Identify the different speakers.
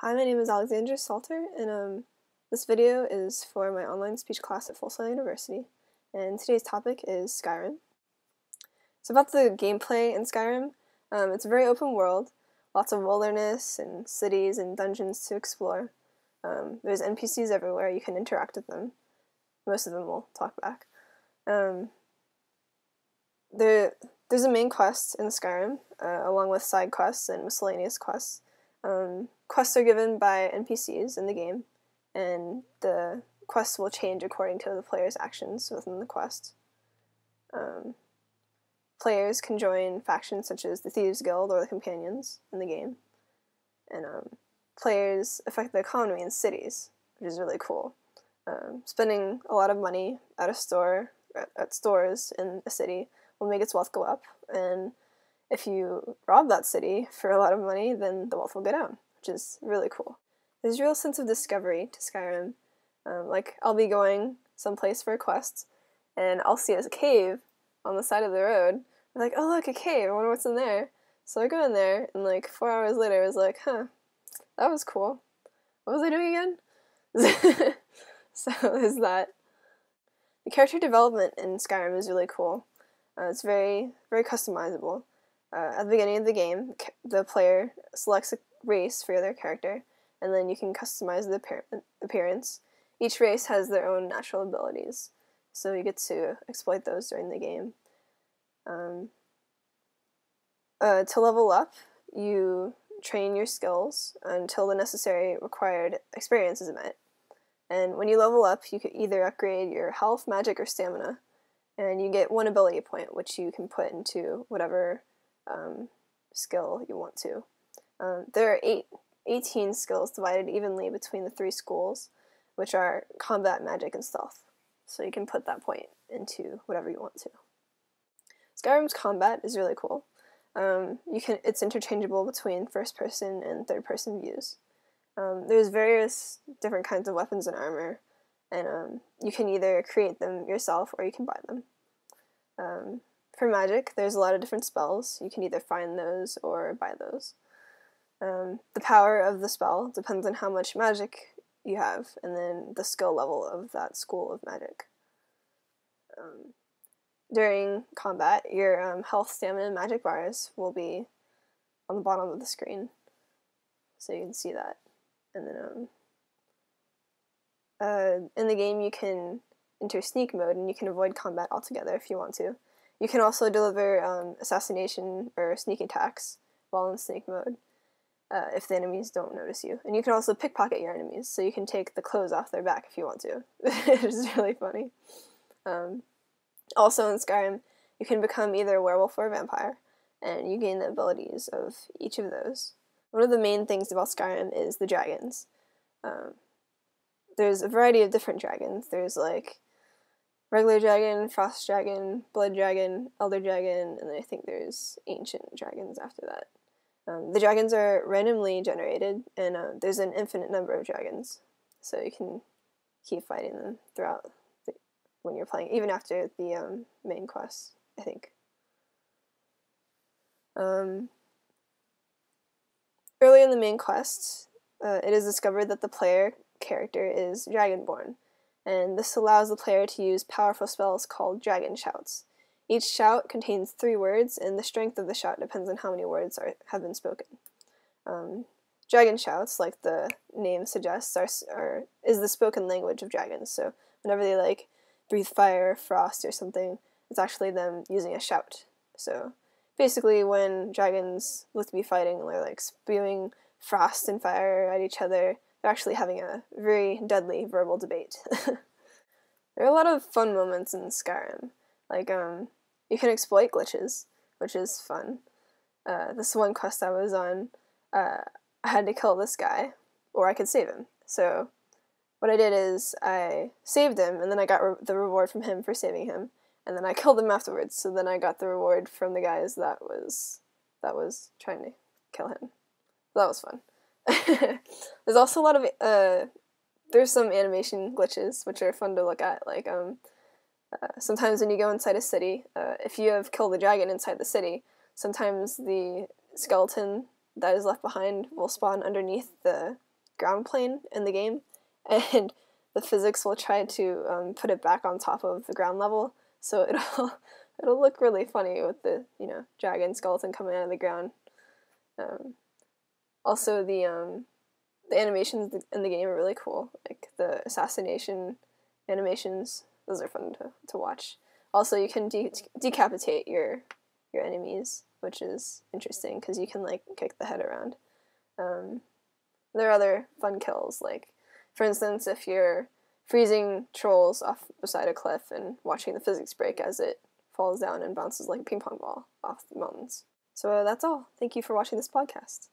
Speaker 1: Hi, my name is Alexandra Salter, and this video is for my online speech class at Full Sail University, and today's topic is Skyrim. So about the gameplay in Skyrim, it's a very open world, lots of wilderness and cities and dungeons to explore. There's NPCs everywhere, you can interact with them. Most of them will talk back. There's a main quest in Skyrim, along with side quests and miscellaneous quests. Quests are given by NPCs in the game, and the quests will change according to the player's actions within the quest. Players can join factions such as the Thieves Guild or the Companions in the game, and players affect the economy in cities, which is really cool. Spending a lot of money at stores in a city will make its wealth go up, and if you rob that city for a lot of money, then the wealth will go down, which is really cool. There's a real sense of discovery to Skyrim. Like, I'll be going someplace for a quest, and I'll see a cave on the side of the road. I'm like, oh look, a cave, I wonder what's in there. So I go in there, and like 4 hours later, I was like, huh, that was cool. What was I doing again? So there's that. The character development in Skyrim is really cool. It's very, very customizable. At the beginning of the game, the player selects a race for their character, and then you can customize the appearance. Each race has their own natural abilities, so you get to exploit those during the game. To level up, you train your skills until the necessary required experience is met. And when you level up, you can either upgrade your health, magic, or stamina, and you get 1 ability point, which you can put into whatever skill you want to. There are 18 skills divided evenly between the 3 schools, which are combat, magic, and stealth. So you can put that point into whatever you want to. Skyrim's combat is really cool. It's interchangeable between first-person and third-person views. There's various different kinds of weapons and armor, and you can either create them yourself or you can buy them. For magic, there's a lot of different spells. You can either find those or buy those. The power of the spell depends on how much magic you have, and then the skill level of that school of magic. During combat, your health, stamina, and magic bars will be on the bottom of the screen, so you can see that. And then in the game, you can enter sneak mode, and you can avoid combat altogether if you want to. You can also deliver assassination or sneak attacks while in sneak mode if the enemies don't notice you. And you can also pickpocket your enemies, so you can take the clothes off their back if you want to. It's really funny. Also in Skyrim, you can become either a werewolf or a vampire, and you gain the abilities of each of those. One of the main things about Skyrim is the dragons. There's a variety of different dragons. There's like regular dragon, frost dragon, blood dragon, elder dragon, and then I think there's ancient dragons after that. The dragons are randomly generated, and there's an infinite number of dragons, so you can keep fighting them throughout when you're playing, even after the main quest, I think. Early in the main quest, it is discovered that the player character is dragonborn, and this allows the player to use powerful spells called dragon shouts. Each shout contains 3 words, and the strength of the shout depends on how many words have been spoken. Dragon shouts, like the name suggests, is the spoken language of dragons, so whenever they like breathe fire or frost or something, it's actually them using a shout. So basically when dragons look to be fighting, they're like spewing frost and fire at each other. They're actually having a very deadly verbal debate. There are a lot of fun moments in Skyrim. Like, you can exploit glitches, which is fun. This one quest I was on, I had to kill this guy, or I could save him. So what I did is I saved him, and then I got the reward from him for saving him, and then I killed him afterwards, so then I got the reward from the guys that was trying to kill him. So that was fun. There's also a lot of, there's some animation glitches, which are fun to look at, like, sometimes when you go inside a city, if you have killed the dragon inside the city, sometimes the skeleton that is left behind will spawn underneath the ground plane in the game, and the physics will try to put it back on top of the ground level, so it'll look really funny with the dragon skeleton coming out of the ground. Also, the animations in the game are really cool. Like the assassination animations, those are fun to watch. Also, you can decapitate your enemies, which is interesting because you can like kick the head around. There are other fun kills, like for instance, if you're freezing trolls off beside a cliff and watching the physics break as it falls down and bounces like a ping pong ball off the mountains. So that's all. Thank you for watching this podcast.